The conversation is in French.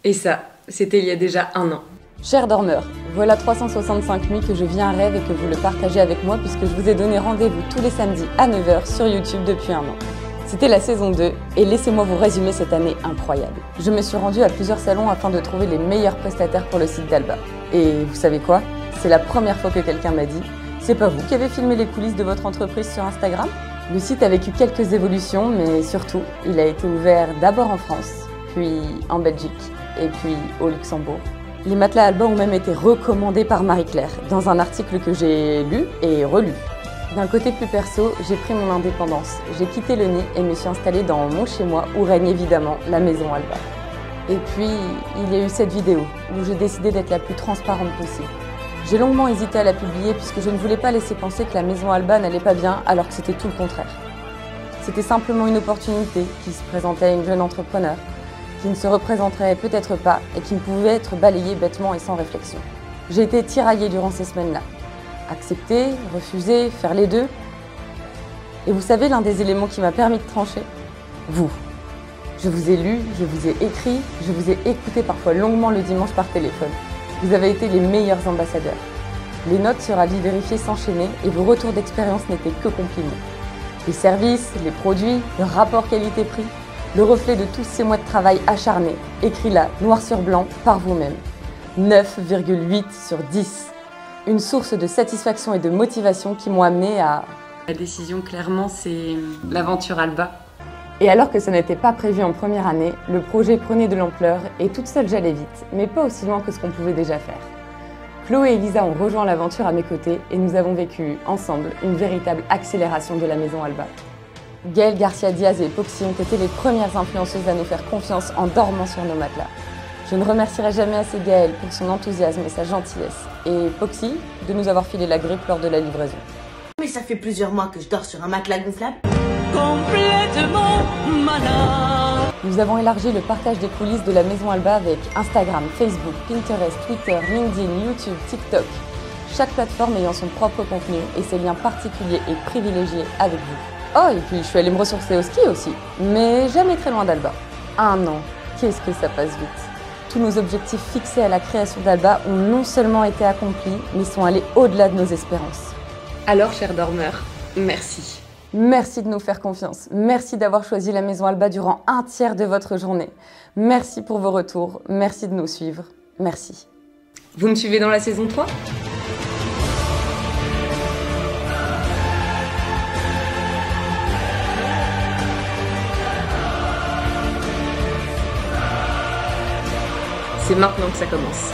Et ça, c'était il y a déjà 1 an. Chers dormeurs, voilà 365 nuits que je vis un rêve et que vous le partagez avec moi puisque je vous ai donné rendez-vous tous les samedis à 9 h sur YouTube depuis 1 an. C'était la saison 2 et laissez-moi vous résumer cette année incroyable. Je me suis rendue à plusieurs salons afin de trouver les meilleurs prestataires pour le site d'Alba. Et vous savez quoi? C'est la première fois que quelqu'un m'a dit « C'est pas vous qui avez filmé les coulisses de votre entreprise sur Instagram ?» Le site a vécu quelques évolutions, mais surtout, il a été ouvert d'abord en France, puis en Belgique et puis au Luxembourg. Les matelas Alba ont même été recommandés par Marie-Claire dans un article que j'ai lu et relu. D'un côté plus perso, j'ai pris mon indépendance. J'ai quitté le nid et me suis installée dans mon chez-moi où règne évidemment la maison Alba. Et puis, il y a eu cette vidéo où j'ai décidé d'être la plus transparente possible. J'ai longuement hésité à la publier puisque je ne voulais pas laisser penser que la maison Alba n'allait pas bien alors que c'était tout le contraire. C'était simplement une opportunité qui se présentait à une jeune entrepreneur, qui ne se représenterait peut-être pas et qui ne pouvait être balayée bêtement et sans réflexion. J'ai été tiraillée durant ces semaines-là. Accepter, refuser, faire les deux. Et vous savez l'un des éléments qui m'a permis de trancher? Vous. Je vous ai lu, je vous ai écrit, je vous ai écouté parfois longuement le dimanche par téléphone. Vous avez été les meilleurs ambassadeurs. Les notes sur avis vérifiés s'enchaînaient et vos retours d'expérience n'étaient que compliments. Les services, les produits, le rapport qualité-prix, le reflet de tous ces mois de travail acharné, écrit là, noir sur blanc, par vous-même. 9,8 sur 10. Une source de satisfaction et de motivation qui m'ont amené à... La décision, clairement, c'est l'aventure Alba. Et alors que ça n'était pas prévu en première année, le projet prenait de l'ampleur et toute seule j'allais vite, mais pas aussi loin que ce qu'on pouvait déjà faire. Chloé et Lisa ont rejoint l'aventure à mes côtés et nous avons vécu ensemble une véritable accélération de la maison Alba. Gaëlle Garcia Diaz et Poxy ont été les premières influenceuses à nous faire confiance en dormant sur nos matelas. Je ne remercierai jamais assez Gaëlle pour son enthousiasme et sa gentillesse, et Poxy de nous avoir filé la grippe lors de la livraison. Mais ça fait plusieurs mois que je dors sur un matelas gonflable. Complètement malade. Nous avons élargi le partage des coulisses de la maison Alba avec Instagram, Facebook, Pinterest, Twitter, LinkedIn, YouTube, TikTok. Chaque plateforme ayant son propre contenu et ses liens particuliers et privilégiés avec vous. Oh, et puis je suis allée me ressourcer au ski aussi, mais jamais très loin d'Alba. 1 an, qu'est-ce que ça passe vite. Tous nos objectifs fixés à la création d'Alba ont non seulement été accomplis, mais sont allés au-delà de nos espérances. Alors, chers dormeurs, merci. Merci de nous faire confiance. Merci d'avoir choisi la maison Alba durant 1/3 de votre journée. Merci pour vos retours. Merci de nous suivre. Merci. Vous me suivez dans la saison 3 ? C'est maintenant que ça commence.